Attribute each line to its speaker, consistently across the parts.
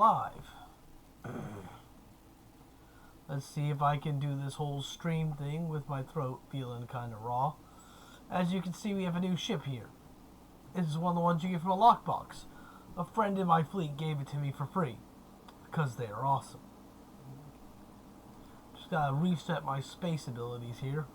Speaker 1: live. Let's see if I can do this whole stream thing with my throat feeling kind of raw. As you can see, we have a new ship here. This is one of the ones you get from a lockbox. A friend in my fleet gave it to me for free, because they are awesome. Just gotta reset my space abilities here.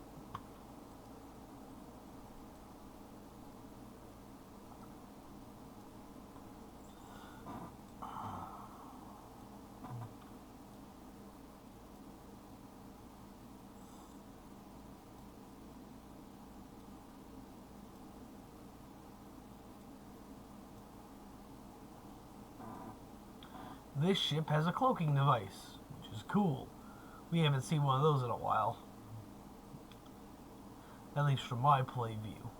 Speaker 1: This ship has a cloaking device, which is cool. We haven't seen one of those in a while. At least from my play view.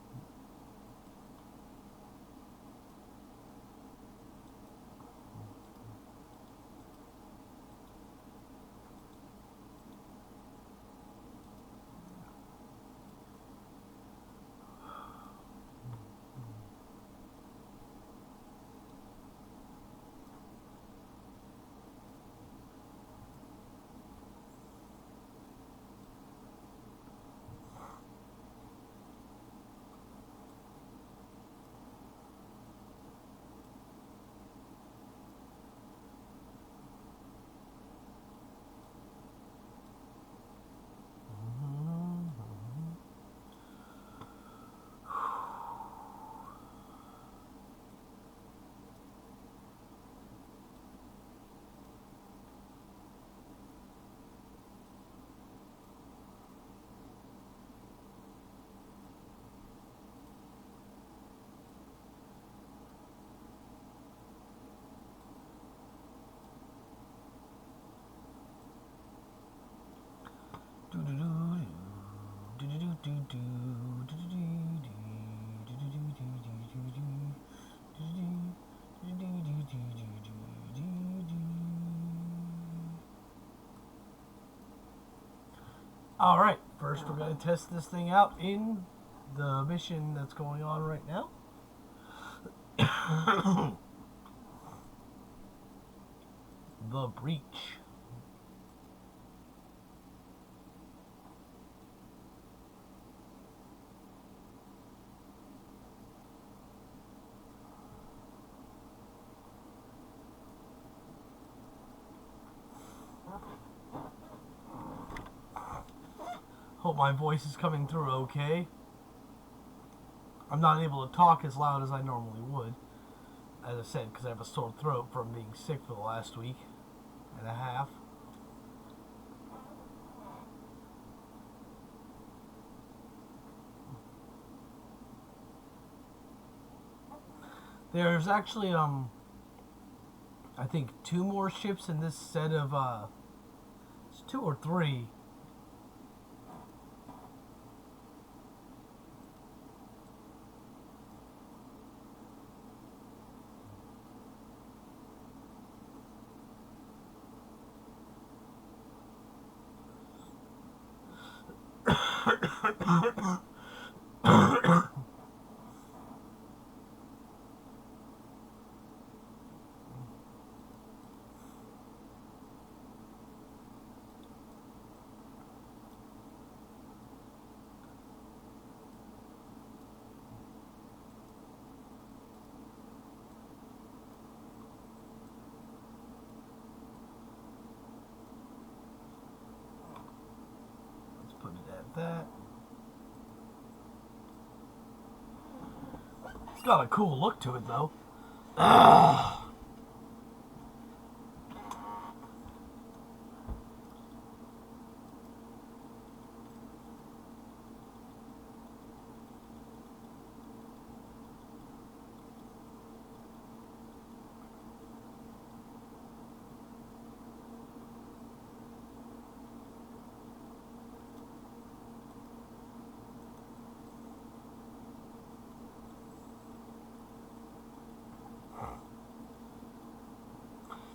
Speaker 1: Alright, first we're going to test this thing out in the mission that's going on right now. The Breach. Hope my voice is coming through okay. I'm not able to talk as loud as I normally would, as I said, because I have a sore throat from being sick for the last week and a half. There's actually, I think 2 more ships in this set of, it's 2 or 3. Put it at that. It's got a cool look to it, though.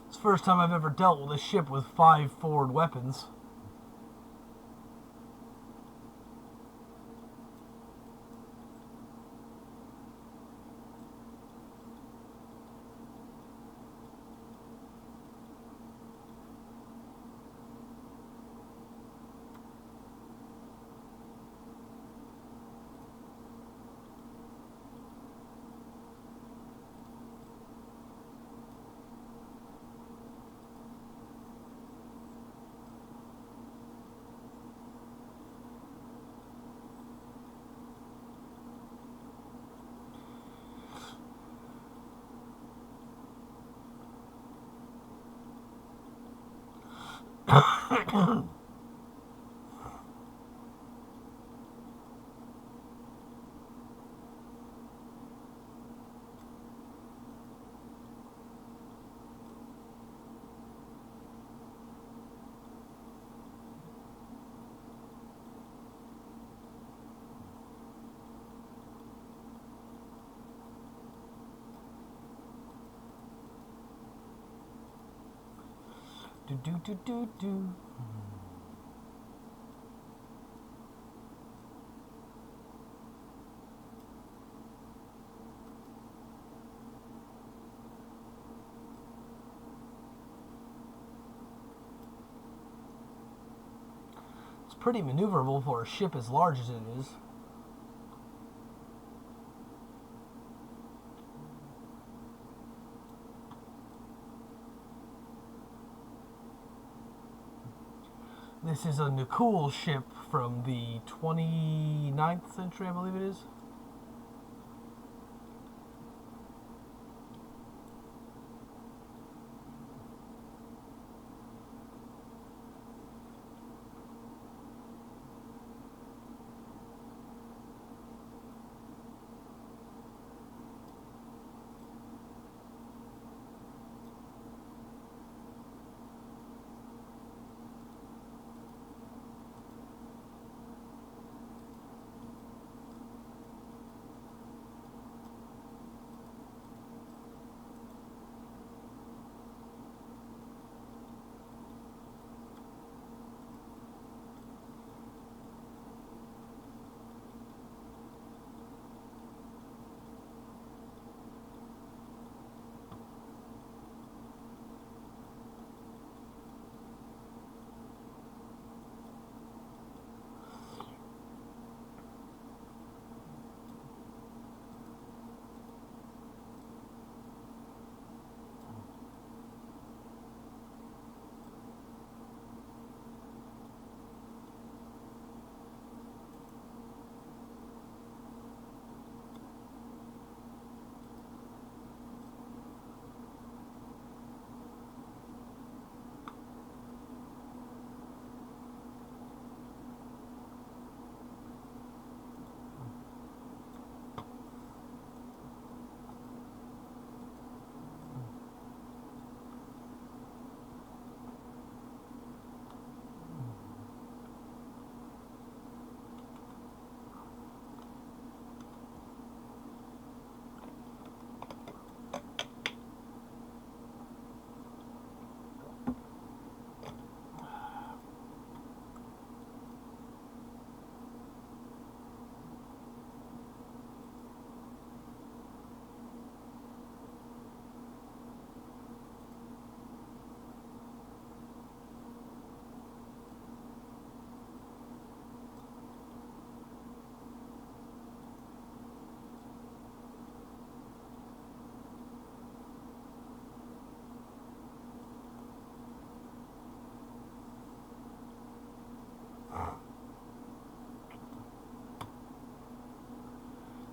Speaker 1: It's the first time I've ever dealt with a ship with 5 forward weapons. Do do do do do. It's pretty maneuverable for a ship as large as it is. This is a Nakul ship from the 29th century, I believe it is.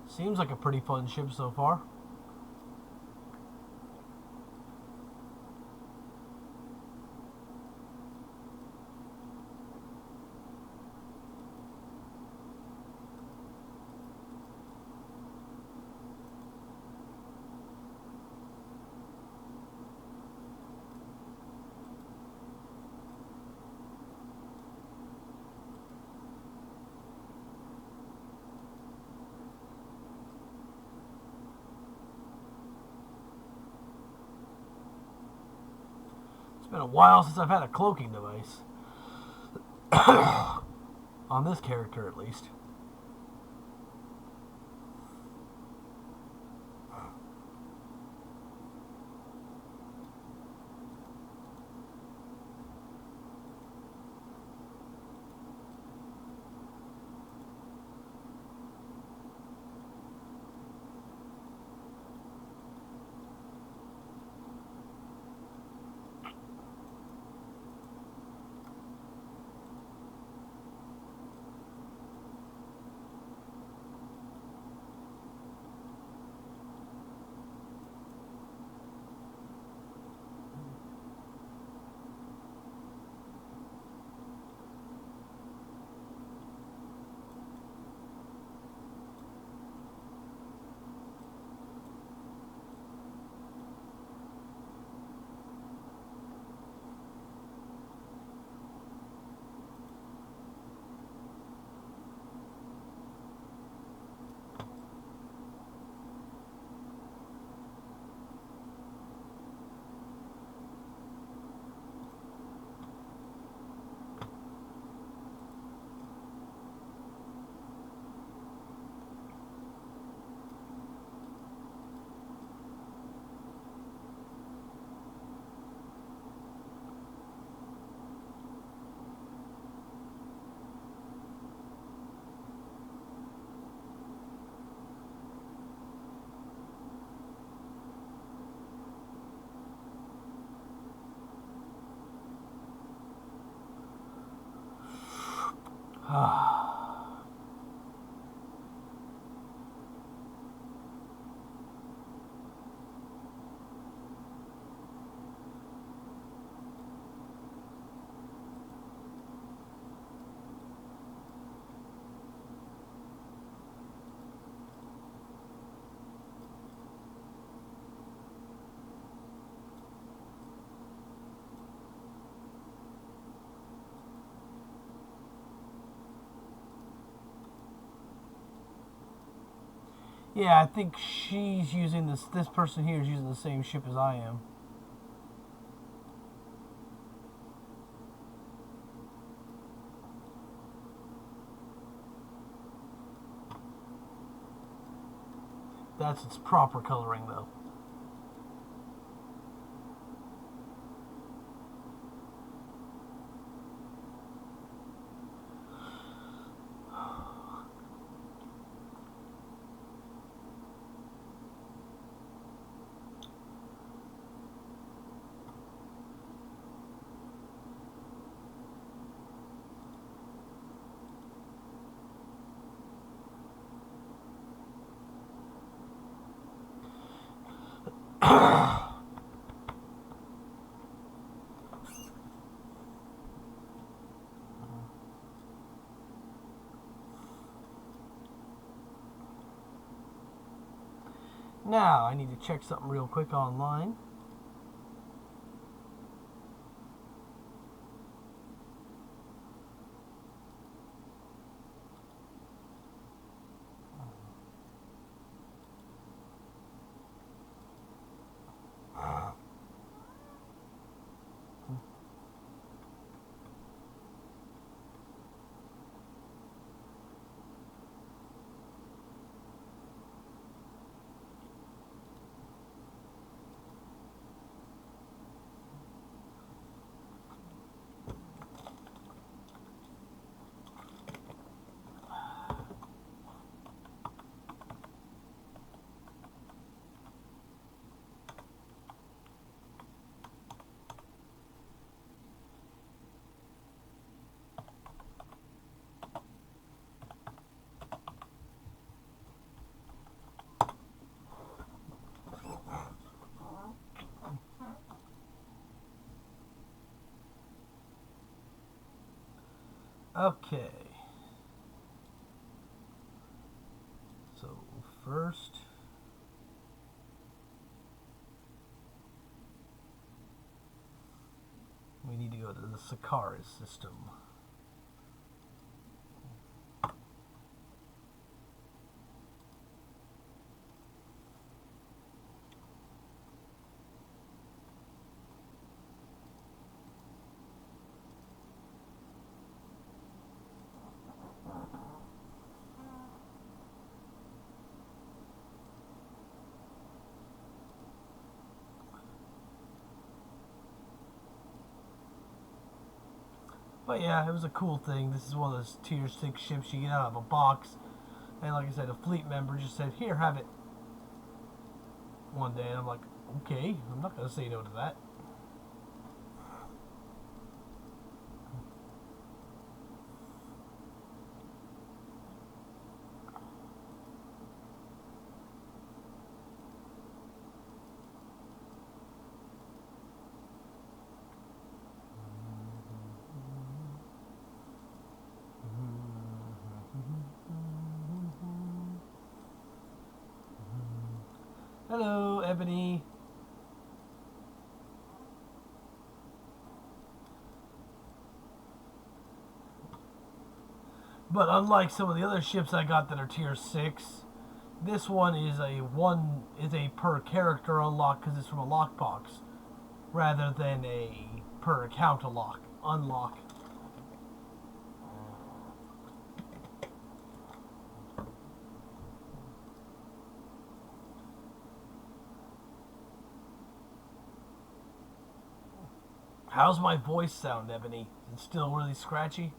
Speaker 1: Seems like a pretty fun ship so far. It's been a while since I've had a cloaking device. On this character, at least. Yeah, I think she's using this. This person here is using the same ship as I am. That's its proper coloring, though. Now, I need to check something real quick online. Okay. So, first, we need to go to the Sakaris system. But yeah, it was a cool thing. This is one of those tier 6 ships you get out of a box. And like I said, a fleet member just said, here, have it. One day, and I'm like, okay, I'm not going to say no to that. Hello, Ebony. But unlike some of the other ships I got that are tier 6, this one is a per character unlock because it's from a lockbox, rather than a per account unlock. How's my voice sound, Ebony? Is it still really scratchy?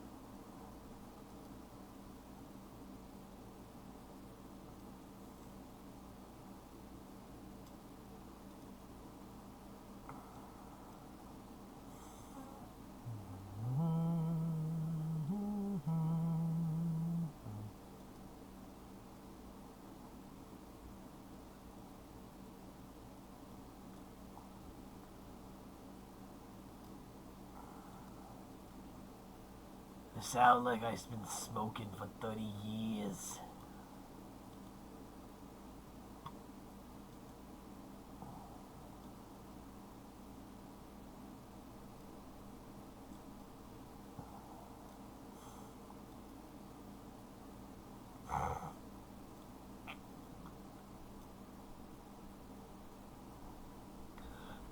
Speaker 1: I sound like I've been smoking for 30 years.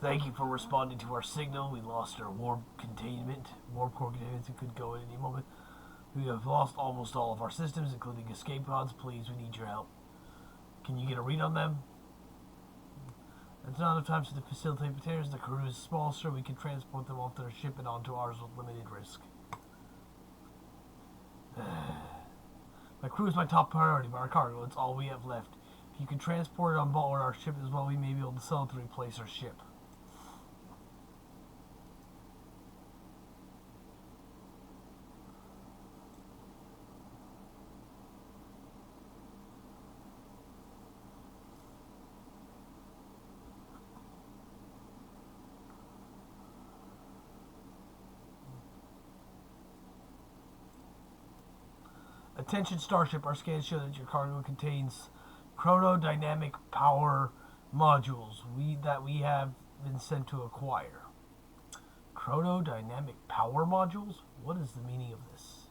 Speaker 1: Thank you for responding to our signal. We lost our warp containment. Warp core containment that could go at any moment. We have lost almost all of our systems, including escape pods. Please, we need your help. Can you get a read on them? It's not enough time to facilitate repairs. The crew is small, so we can transport them off their ship and onto ours with limited risk. My crew is my top priority, but our cargo, it's all we have left. If you can transport it on board our ship as well, we may be able to sell it to replace our ship. Attention Starship, our scans show that your cargo contains chronodynamic power modules that we have been sent to acquire. Chronodynamic power modules? What is the meaning of this?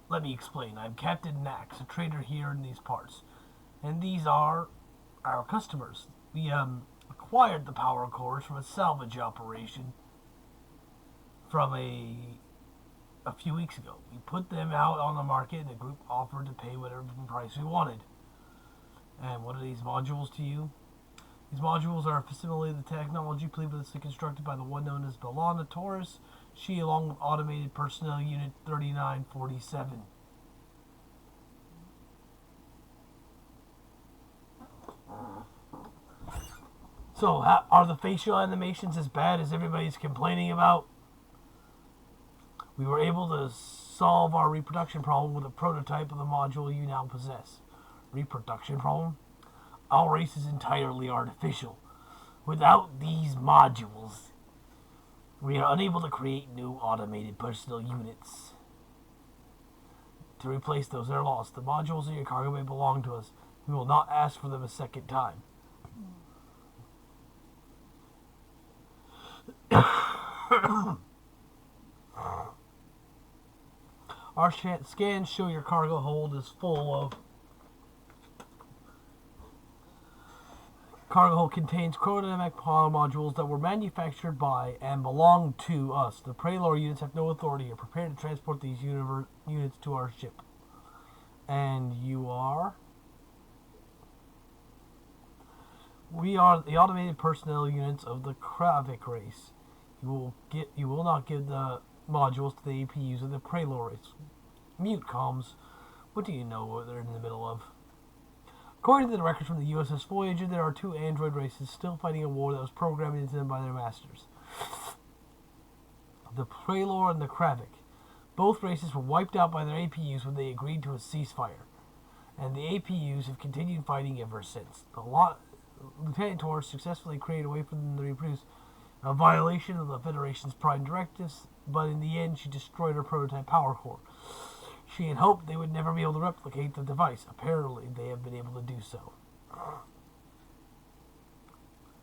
Speaker 1: Let me explain. I'm Captain Nax, a trader here in these parts. And these are our customers. We acquired the power cores from a salvage operation from a few weeks ago. We put them out on the market and the group offered to pay whatever price we wanted. And what are these modules to you? These modules are a facility of the technology previously constructed by the one known as Belana Taurus, she along with Automated Personnel Unit 3947. So, are the facial animations as bad as everybody's complaining about? We were able to solve our reproduction problem with a prototype of the module you now possess. Reproduction problem? Our race is entirely artificial. Without these modules, we are unable to create new automated personnel units. To replace those that are lost, the modules in your cargo may belong to us. We will not ask for them a second time. Our scans show your cargo hold is full of... Cargo hold contains chronodynamic power modules that were manufactured by and belong to us. The Prelor units have no authority or prepared to transport these units to our ship. And you are? We are the automated personnel units of the Kravik race. You will not give the modules to the APUs of the Prelor race. Mute comms. What do you know what they're in the middle of? According to the records from the USS Voyager, there are two android races still fighting a war that was programmed into them by their masters. The Prelor and the Kravik. Both races were wiped out by their APUs when they agreed to a ceasefire. And the APUs have continued fighting ever since. Lieutenant Taurus successfully created a way for them to reproduce, a violation of the Federation's prime directives, but in the end she destroyed her prototype power core. She had hoped they would never be able to replicate the device. Apparently, they have been able to do so.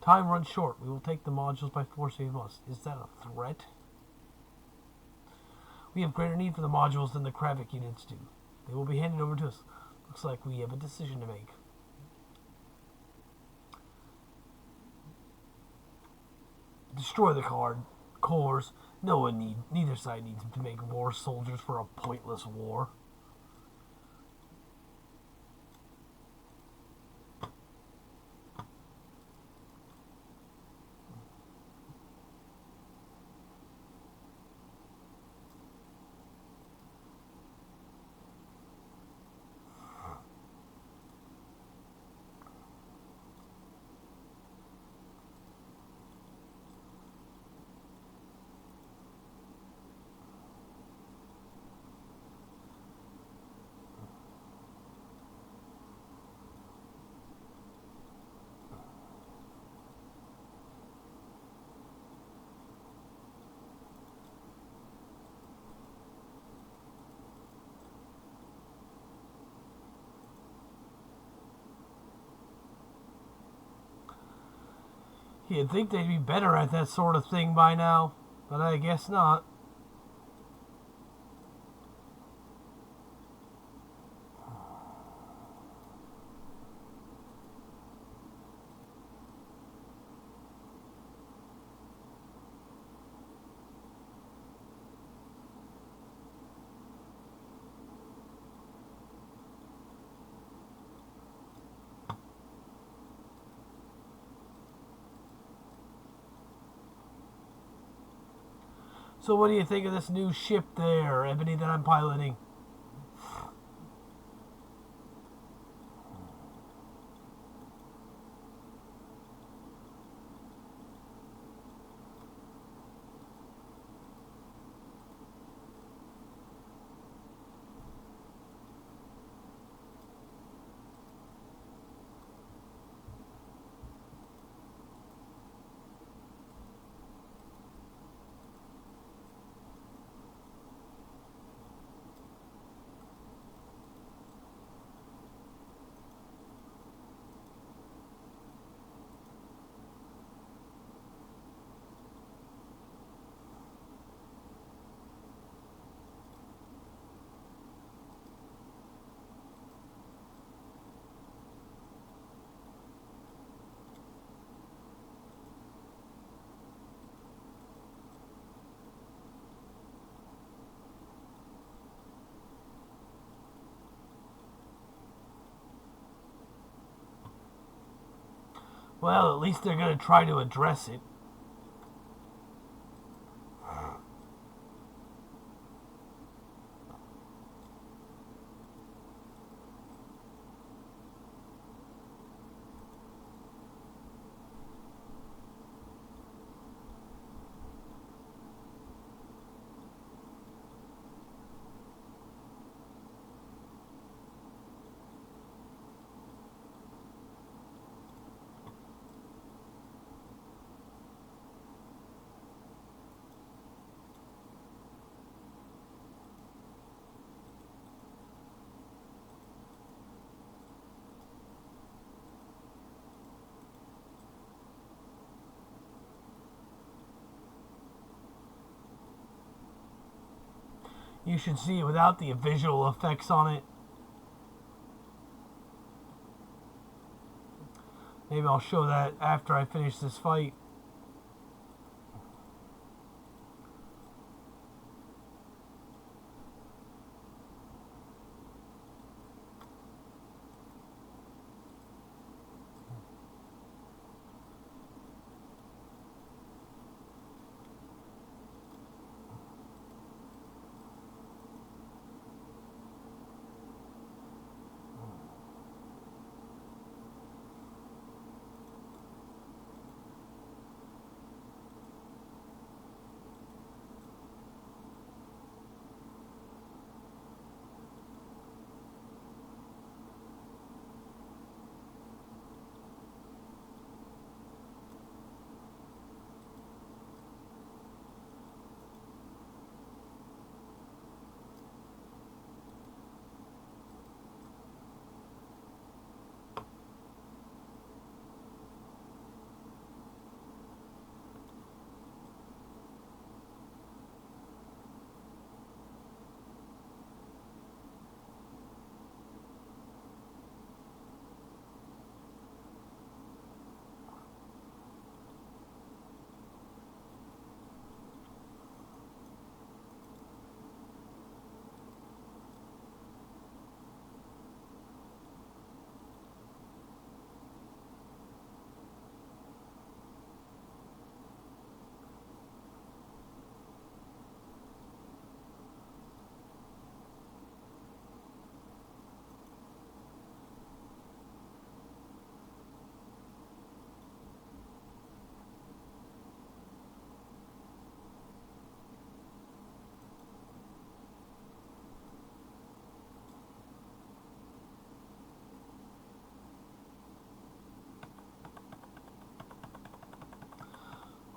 Speaker 1: Time runs short. We will take the modules by force if we must. Is that a threat? We have greater need for the modules than the Kravik units do. They will be handed over to us. Looks like we have a decision to make. Destroy the cores. Neither side needs to make more soldiers for a pointless war. You'd think they'd be better at that sort of thing by now, but I guess not. So what do you think of this new ship there, Ebony, that I'm piloting? Well, at least they're going to try to address it. You should see it without the visual effects on it. Maybe I'll show that after I finish this fight.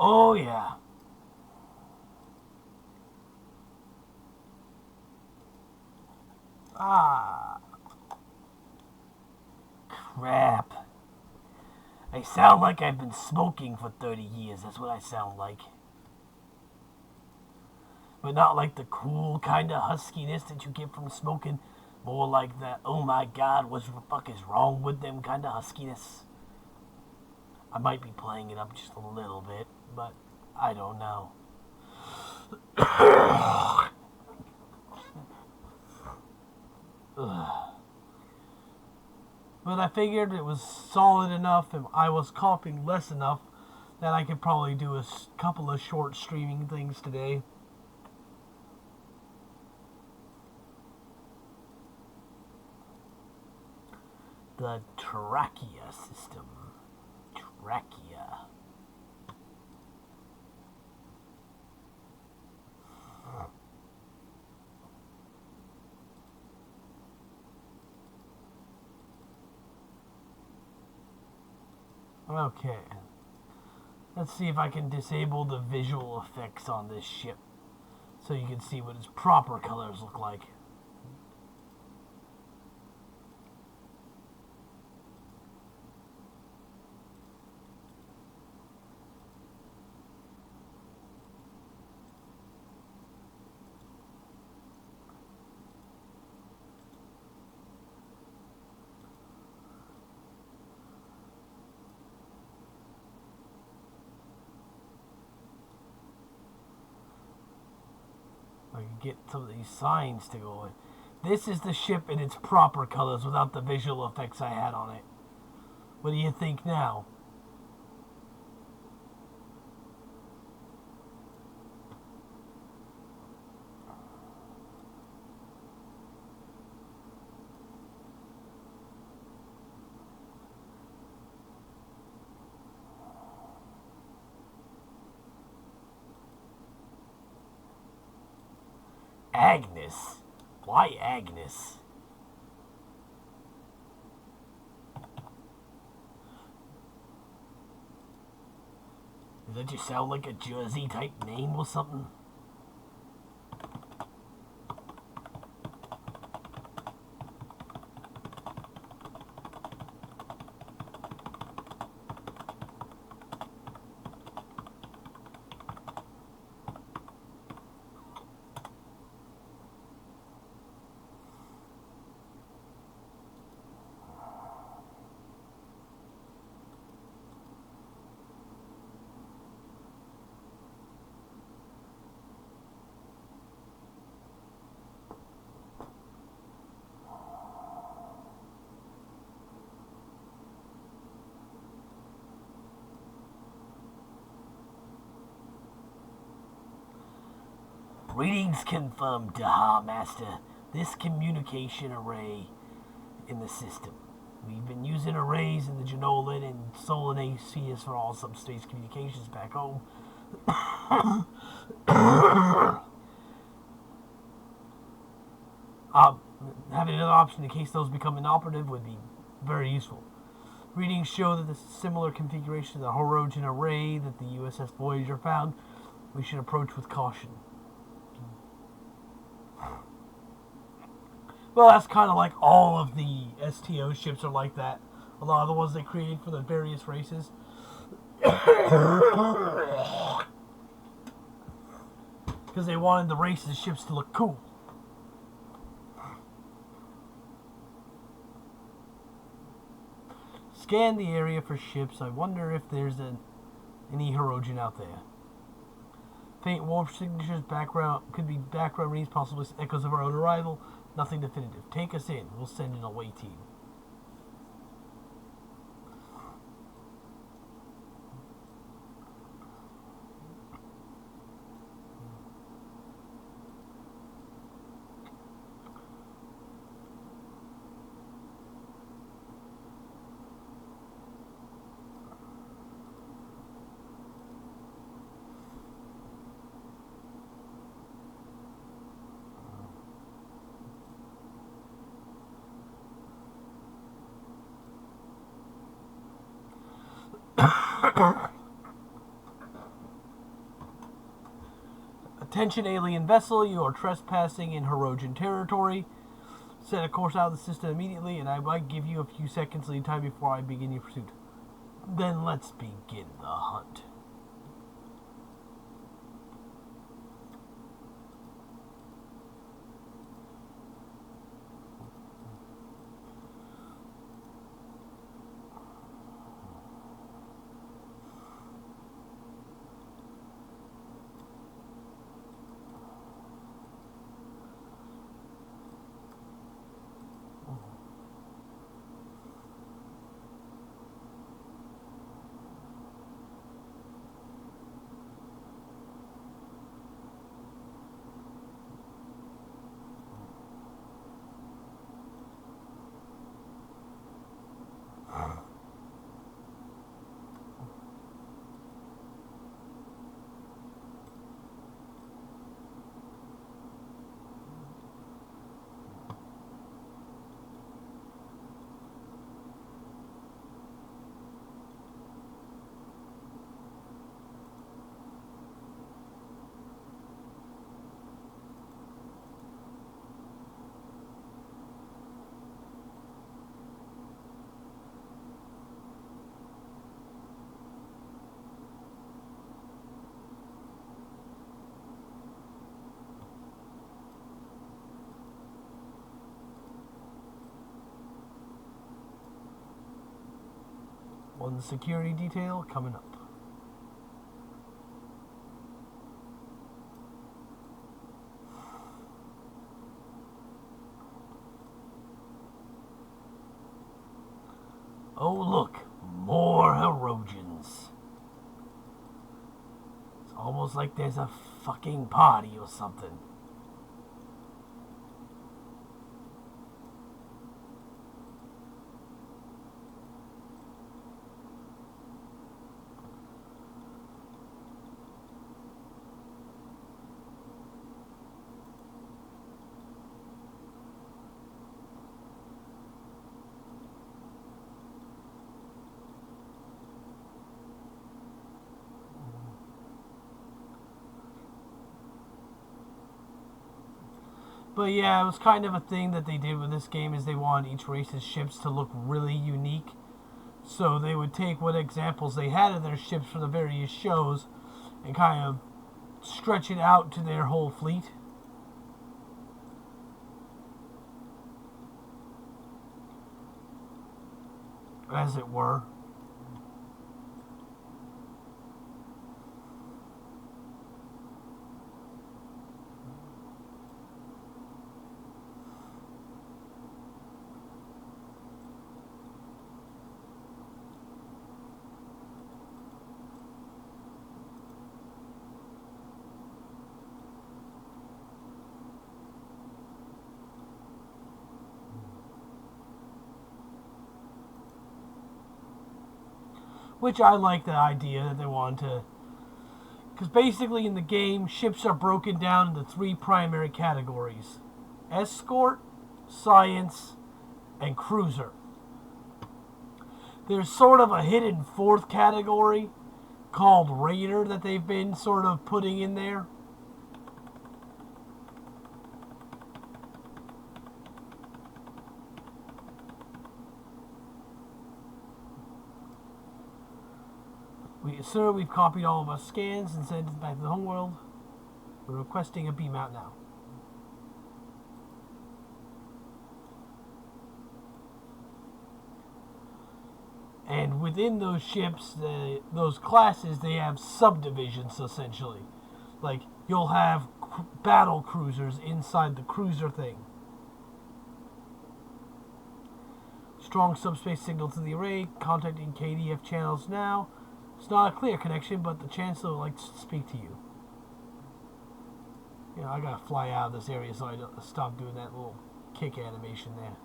Speaker 1: Oh, yeah. Ah, crap. I sound like I've been smoking for 30 years. That's what I sound like. But not like the cool kind of huskiness that you get from smoking. More like that, oh my god, what the fuck is wrong with them kind of huskiness. I might be playing it up just a little bit, but I don't know. But I figured it was solid enough and I was coughing less enough that I could probably do a couple of short streaming things today. The trachea system. Trachea. Okay. Let's see if I can disable the visual effects on this ship so you can see what its proper colors look like. I can get some of these signs to go in. This is the ship in its proper colors without the visual effects I had on it. What do you think now? Agnes? Why Agnes? Does that just sound like a Jersey type name or something? Readings confirmed, Daha Master. This communication array in the system. We've been using arrays in the Genolan and Solanaceus for all subspace communications back home. Having another option in case those become inoperative would be very useful. Readings show that this is a similar configuration to the Horogen array that the USS Voyager found. We should approach with caution. Well, that's kind of like all of the STO ships are like that. A lot of the ones they create for the various races. Because they wanted the races ships to look cool. Scan the area for ships. I wonder if there's any Horogen out there. Faint warp signatures, background, could be background readings, possibly echoes of our own arrival. Nothing definitive. Take us in. We'll send an away team. Attention alien vessel, you are trespassing in Horogen territory. Set a course out of the system immediately, and I might give you a few seconds lead time before I begin your pursuit. Then let's begin the hunt. on the security detail coming up. Oh look, more Herodians. It's almost like there's a fucking party or something. But yeah, it was kind of a thing that they did with this game is they wanted each race's ships to look really unique. So they would take what examples they had of their ships from the various shows and kind of stretch it out to their whole fleet. As it were. Which I like the idea that they wanted to... Because basically in the game, ships are broken down into 3 primary categories. Escort, Science, and Cruiser. There's sort of a hidden 4th category called Raider that they've been sort of putting in there. Sir, we've copied all of our scans and sent it back to the homeworld. We're requesting a beam out now. And within those ships, those classes, they have subdivisions, essentially. Like, you'll have battle cruisers inside the cruiser thing. Strong subspace signal to the array. Contacting KDF channels now. It's not a clear connection, but the Chancellor would like to speak to you. You know, I gotta fly out of this area so I don't stop doing that little kick animation there.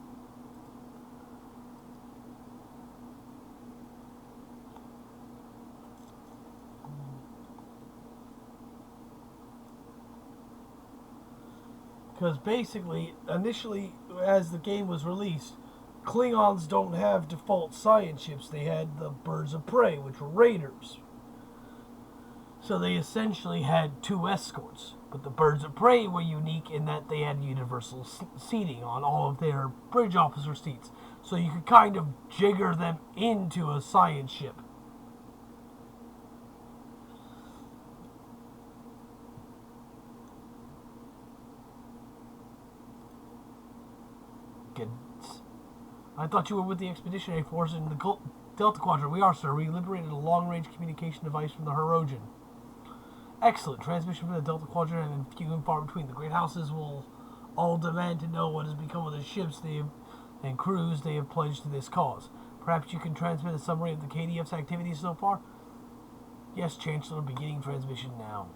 Speaker 1: Because basically, initially, as the game was released, Klingons don't have default science ships. They had the birds of prey, which were raiders. So they essentially had 2 escorts. But the birds of prey were unique in that they had universal seating on all of their bridge officer seats. So you could kind of jigger them into a science ship. I thought you were with the Expeditionary Force in the Delta Quadrant. We are, sir. We liberated a long-range communication device from the Herodian. Excellent. Transmission from the Delta Quadrant and few and far between. The great houses will all demand to know what has become of the ships and crews they have pledged to this cause. Perhaps you can transmit a summary of the KDF's activities so far? Yes, Chancellor. Beginning transmission now.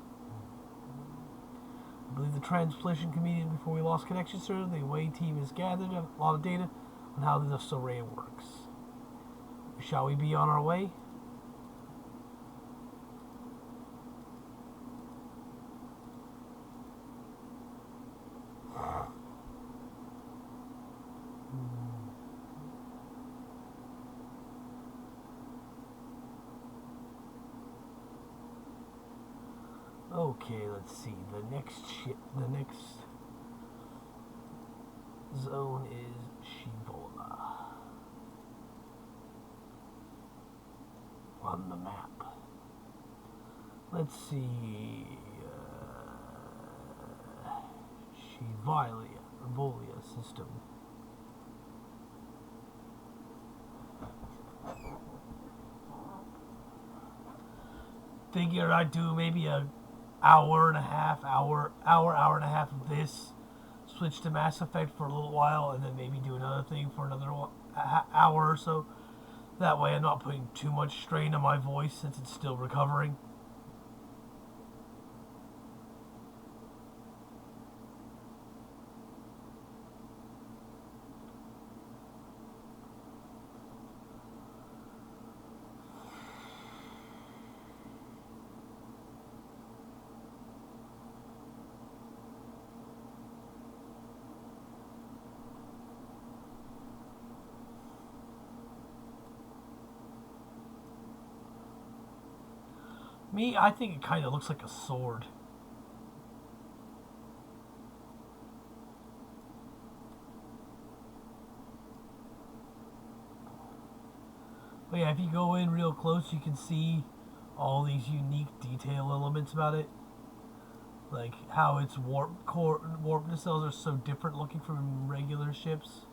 Speaker 1: I believe the transmission communicated before we lost connection, sir. The away team has gathered a lot of data on how this array works. Shall we be on our way? Okay, let's see. The next zone is Shivola on the map. Let's see. Shivolia system. Figured I'd do maybe a hour and a half of this, switch to Mass Effect for a little while, and then maybe do another thing for another hour or so. That way I'm not putting too much strain on my voice since it's still recovering. Me, I think it kind of looks like a sword. But yeah, if you go in real close, you can see all these unique detail elements about it. Like how its warp nacelles are so different looking from regular ships.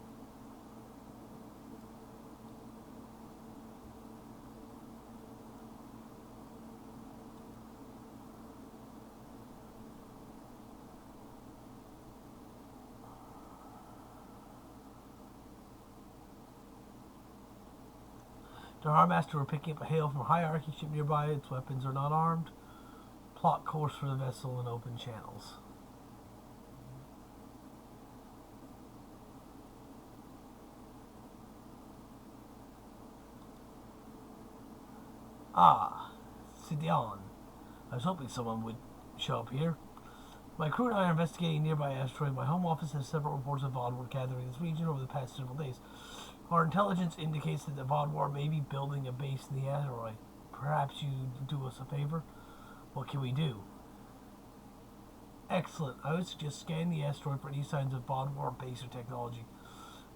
Speaker 1: The Armaster were picking up a hail from a hierarchy ship nearby. Its weapons are not armed. Plot course for the vessel in open channels. Ah, Sidion. I was hoping someone would show up here. My crew and I are investigating a nearby asteroid. My home office has several reports of Vaadwaur gathering in this region over the past several days. Our intelligence indicates that the Vaadwaur may be building a base in the asteroid. Perhaps you do us a favor? What can we do? Excellent. I would suggest scan the asteroid for any signs of Vaadwaur base or technology.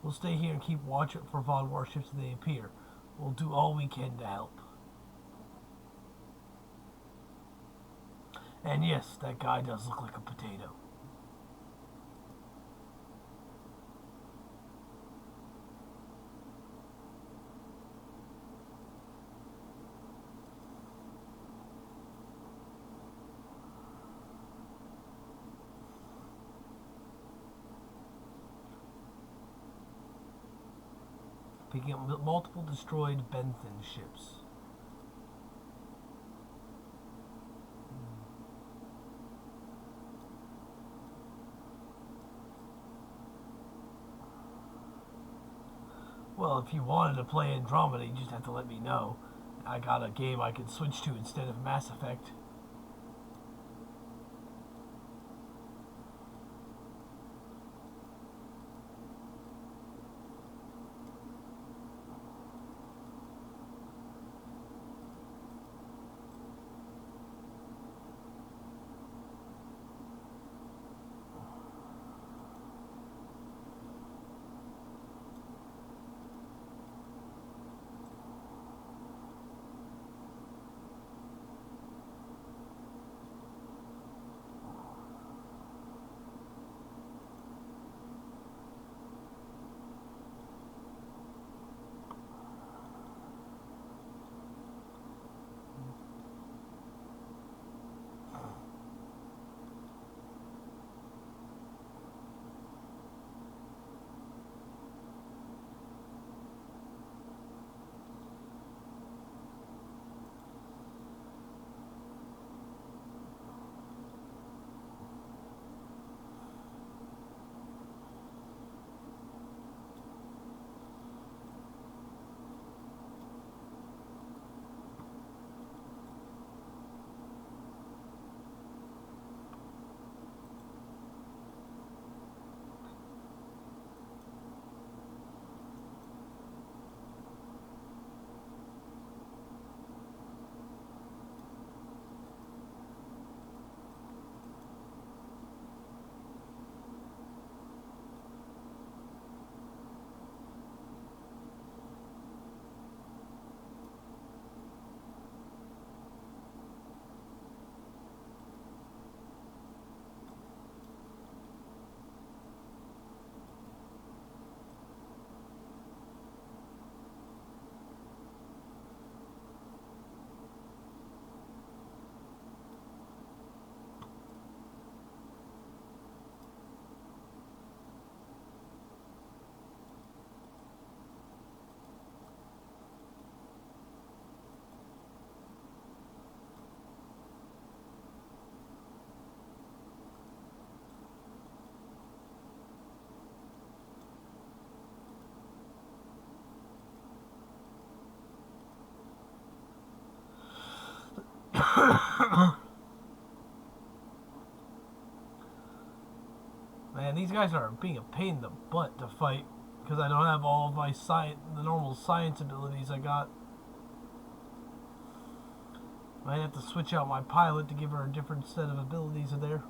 Speaker 1: We'll stay here and keep watch for Vaadwaur ships as they appear. We'll do all we can to help. And yes, that guy does look like a potato. Picking up multiple destroyed Benthen ships. Well, if you wanted to play Andromeda, you just have to let me know. I got a game I could switch to instead of Mass Effect. Man, these guys are being a pain in the butt to fight because I don't have all of my the normal science abilities I got. I have to switch out my pilot to give her a different set of abilities in there.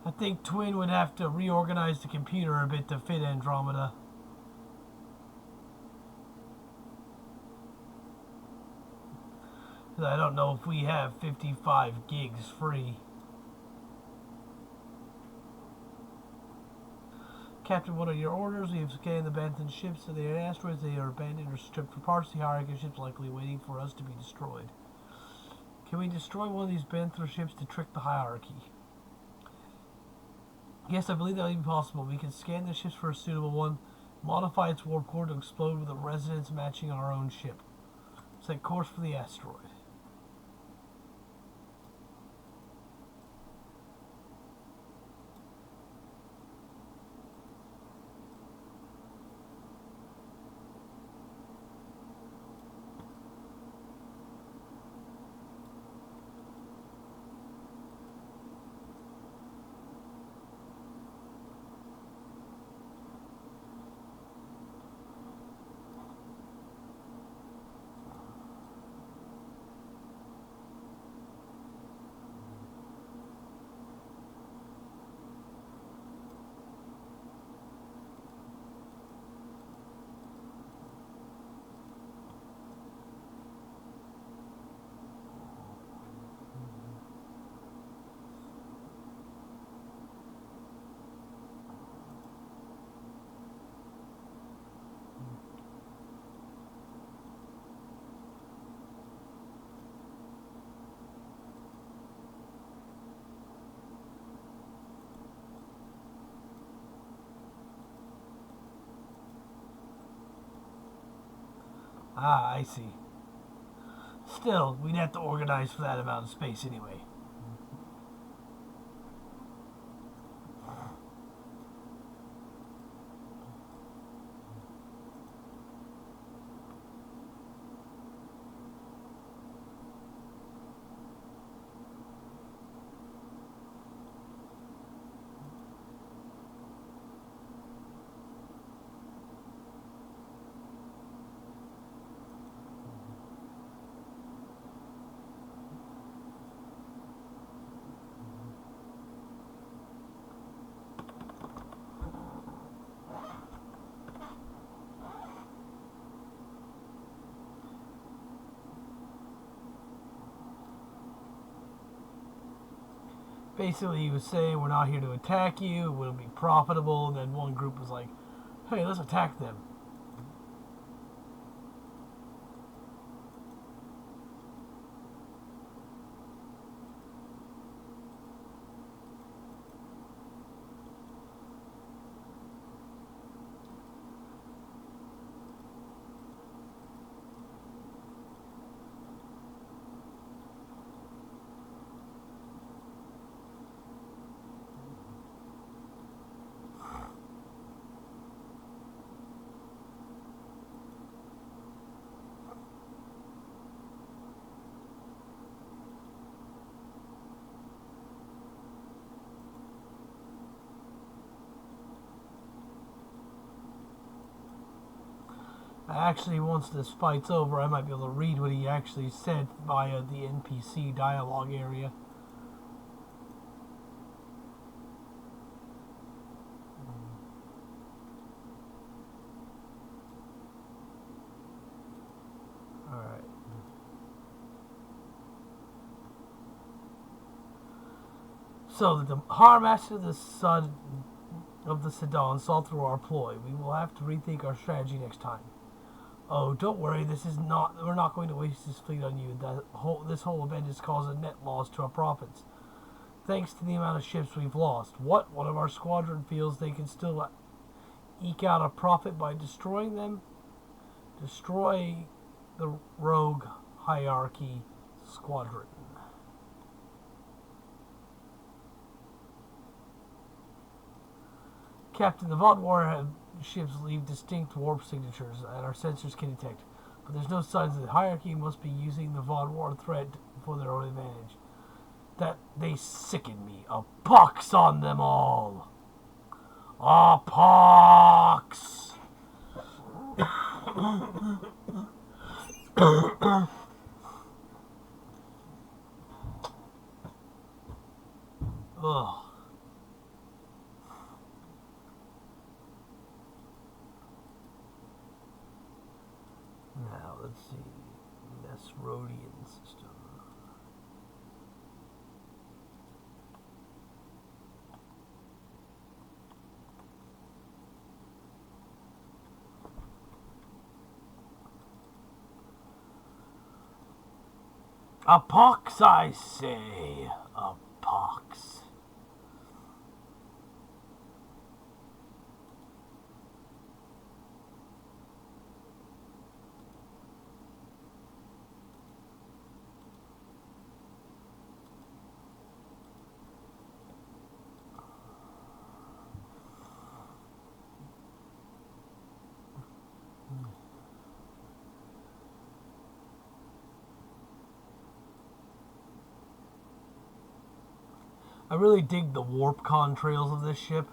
Speaker 1: I think Twin would have to reorganize the computer a bit to fit Andromeda. I don't know if we have 55 gigs free. Captain, what are your orders? We have scanned the abandoned ships to the asteroids. They are abandoned or stripped for parts. The hierarchy ships likely waiting for us to be destroyed. Can we destroy one of these Banther ships to trick the hierarchy? Yes, I believe that will be possible. We can scan the ships for a suitable one, modify its warp core to explode with a resonance matching our own ship. Set course for the asteroid. Ah, I see. Still, we'd have to organize for that amount of space anyway. Basically, he was saying, we're not here to attack you, it wouldn't be profitable, and then one group was like, hey, let's attack them. Actually, once this fight's over, I might be able to read what he actually said via the NPC dialogue area. Alright. So, the Harmaster of the Sun of the Sedan saw through our ploy. We will have to rethink our strategy next time. Oh, don't worry, we're not going to waste this fleet on you. This whole event has caused a net loss to our profits. Thanks to the amount of ships we've lost. What? One of our squadron feels they can still eke out a profit by destroying them? Destroy the rogue hierarchy squadron. Captain, the Vodwar ships leave distinct warp signatures that our sensors can detect, but there's no signs that the hierarchy must be using the Vodwar threat for their own advantage. That they sicken me. A pox on them all. A pox. Ugh. Now, let's see. Nesrodian system. A pox, I say. A pox. I really dig the warp contrails of this ship.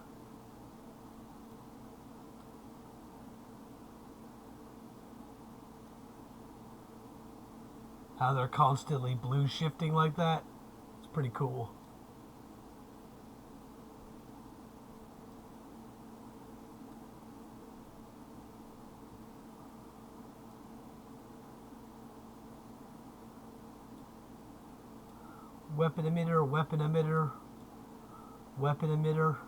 Speaker 1: How they're constantly blue shifting like that. It's pretty cool. Weapon emitter, weapon emitter, weapon emitter.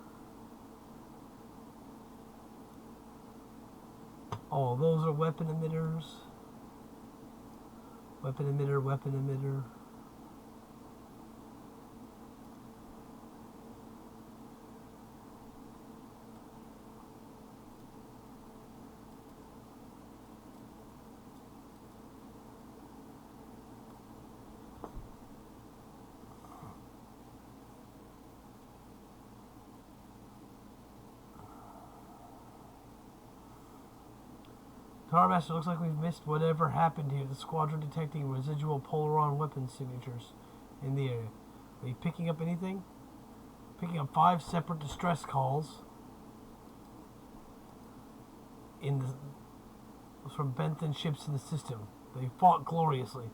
Speaker 1: Oh, those are weapon emitters. Weapon emitter, weapon emitter. Tarmaster, looks like we've missed whatever happened here. The squadron detecting residual Polaron weapon signatures in the area. Are you picking up anything? Picking up 5 separate distress calls from Bentham ships in the system. They fought gloriously.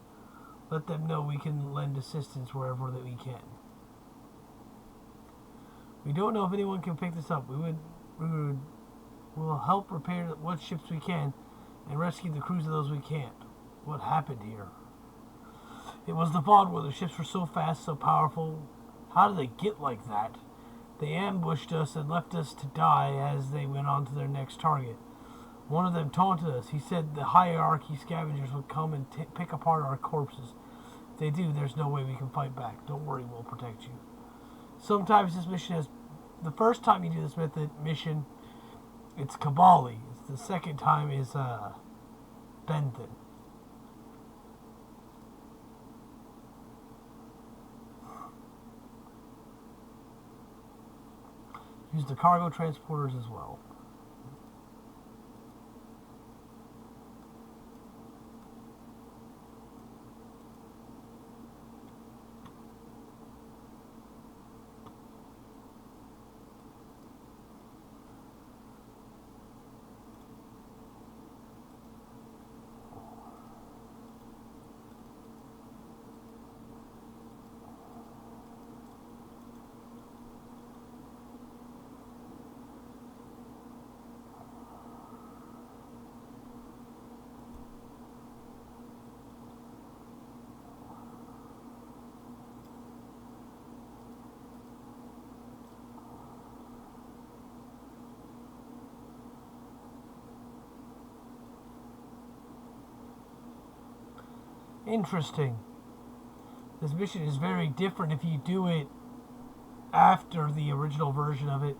Speaker 1: Let them know we can lend assistance wherever that we can. We don't know if anyone can pick this up. We'll help repair what ships we can and rescue the crews of those we can't. What happened here? It was the VOD where the ships were so fast, so powerful. How did they get like that? They ambushed us and left us to die as they went on to their next target. One of them taunted us. He said the hierarchy scavengers would come and pick apart our corpses. If they do, there's no way we can fight back. Don't worry, we'll protect you. Sometimes this mission has... The first time you do this mission, it's Kabali. The second time is Benthen. Use the cargo transporters as well. Interesting. This mission is very different if you do it after the original version of it.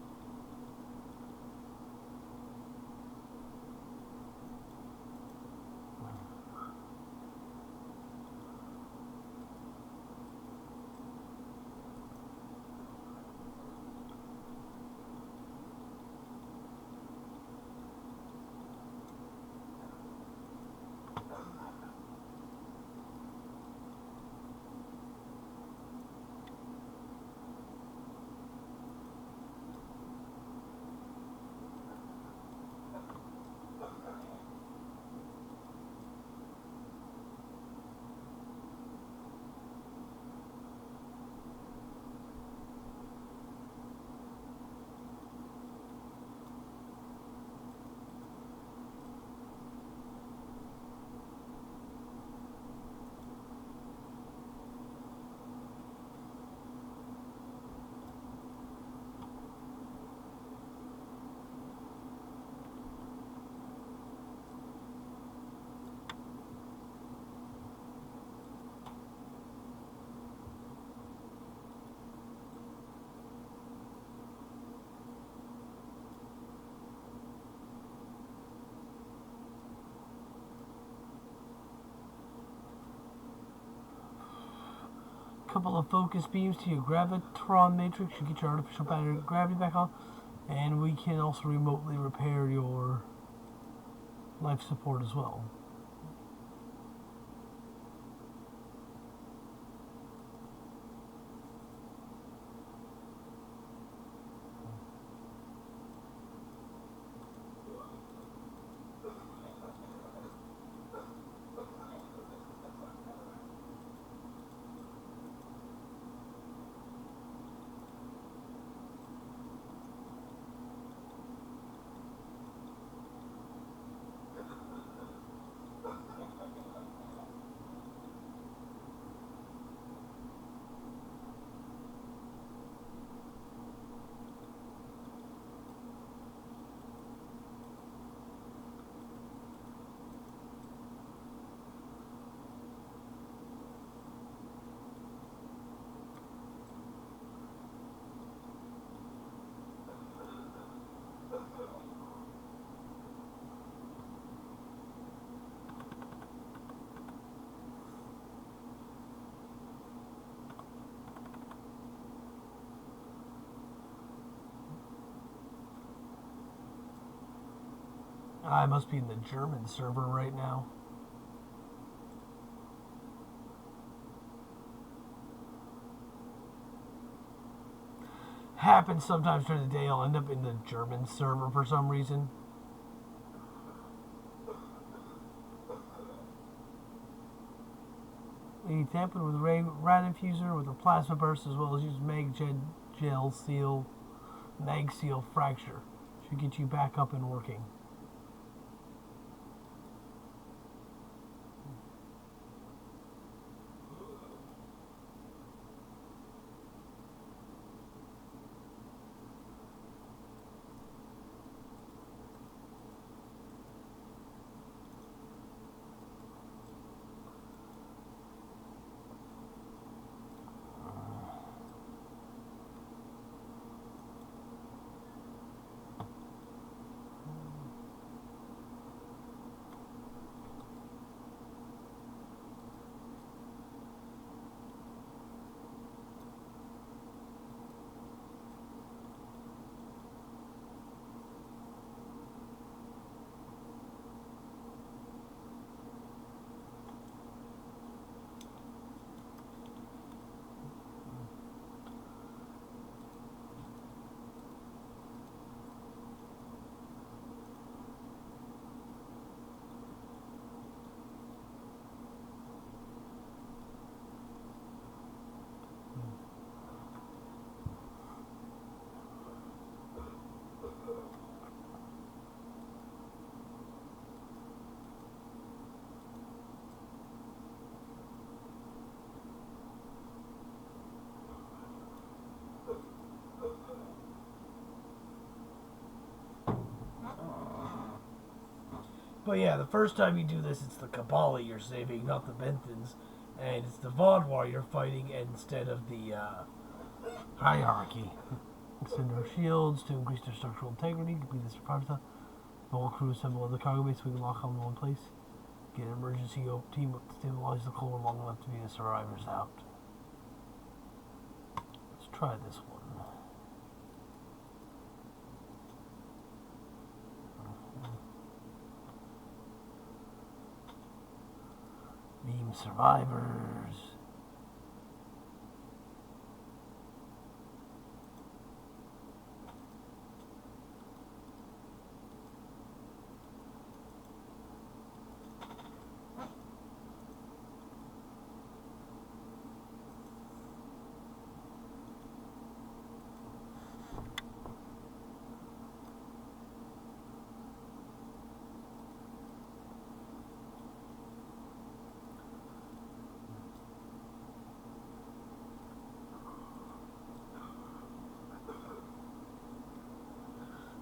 Speaker 1: Couple of focus beams to your gravitron matrix. You get your artificial battery gravity back on, and we can also remotely repair your life support as well. I must be in the German server right now. Happens sometimes during the day. I'll end up in the German server for some reason. We tampered with rat infuser with a plasma burst, as well as use mag seal fracture. Should get you back up and working. But yeah, the first time you do this, it's the Kabbalah you're saving, not the Benthans. And it's the Vaadwaur you're fighting instead of the Hierarchy. Send our shields to increase their structural integrity, complete the survivor. The whole crew assemble at the cargo base so we can lock them in one place. Get an emergency team up to stabilize the core long enough to be the survivors out. Let's try this one. Beam survivors.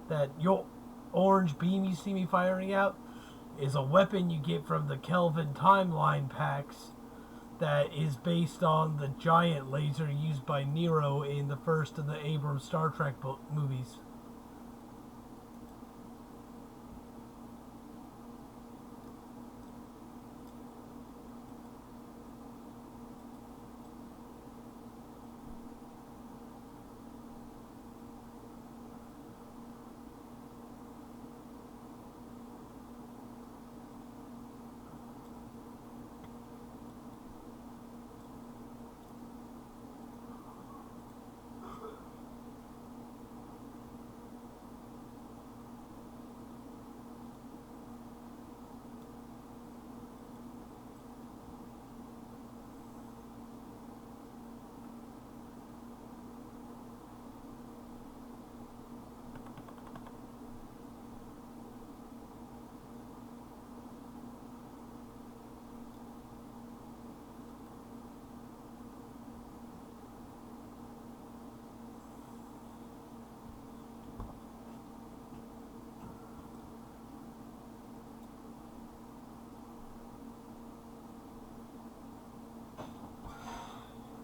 Speaker 1: That your orange beam you see me firing out is a weapon you get from the Kelvin timeline packs that is based on the giant laser used by Nero in the first of the Abrams Star Trek movies.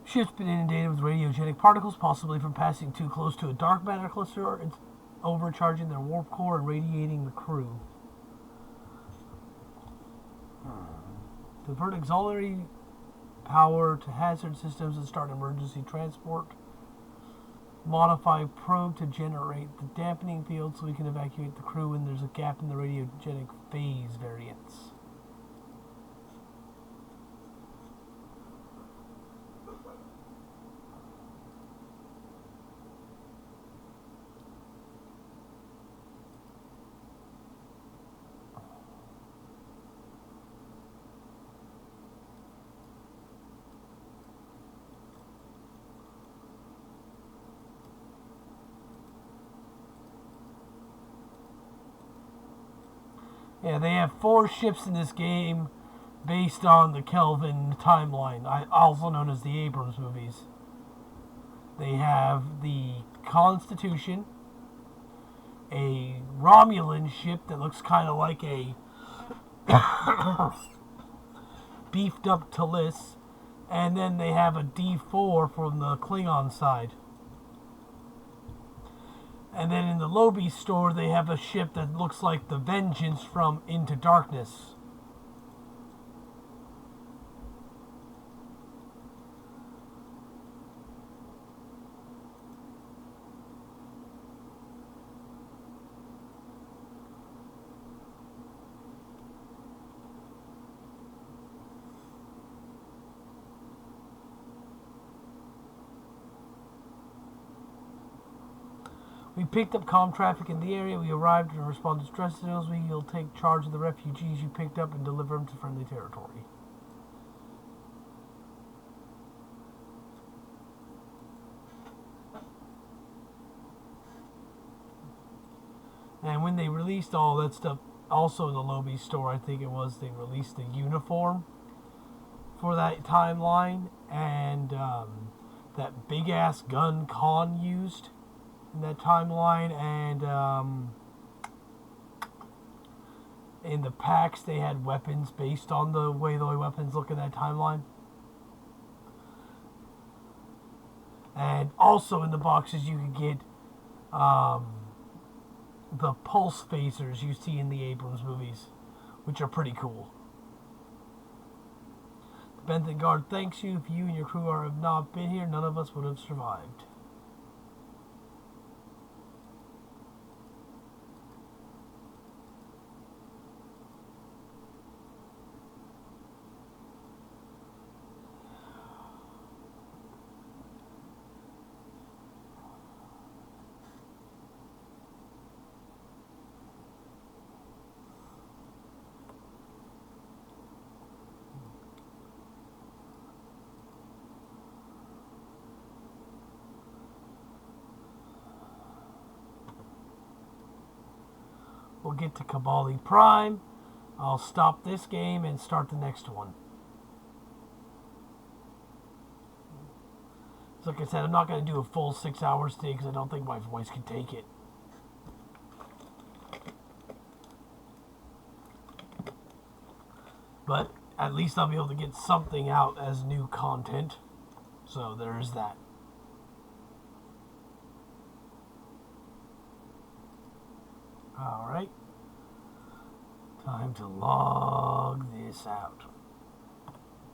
Speaker 1: Ship's been inundated with radiogenic particles, possibly from passing too close to a dark matter cluster or overcharging their warp core and radiating the crew. Divert auxiliary power to hazard systems and start emergency transport. Modify probe to generate the dampening field so we can evacuate the crew when there's a gap in the radiogenic phase variance. Yeah, they have 4 ships in this game based on the Kelvin timeline, also known as the Abrams movies. They have the Constitution, a Romulan ship that looks kind of like a beefed up Talus, and then they have a D4 from the Klingon side. And then in the Lobby store, they have a ship that looks like the Vengeance from Into Darkness. We picked up comm traffic in the area. We arrived and responded to distress signals. We'll take charge of the refugees you picked up and deliver them to friendly territory. And when they released all that stuff, also in the Lobby store, I think it was, they released the uniform for that timeline and that big-ass gun Khan used in that timeline, and In the packs, they had weapons based on the way the weapons look in that timeline. And also in the boxes, you could get the pulse phasers you see in the Abrams movies, which are pretty cool. The Benthen Guard thanks you. If you and your crew have not been here, none of us would have survived. We'll get to Kabali Prime. I'll stop this game and start the next one. So like I said, I'm not going to do a full 6 hours today because I don't think my voice can take it. But at least I'll be able to get something out as new content. So there's that. Alright. Time to log this out.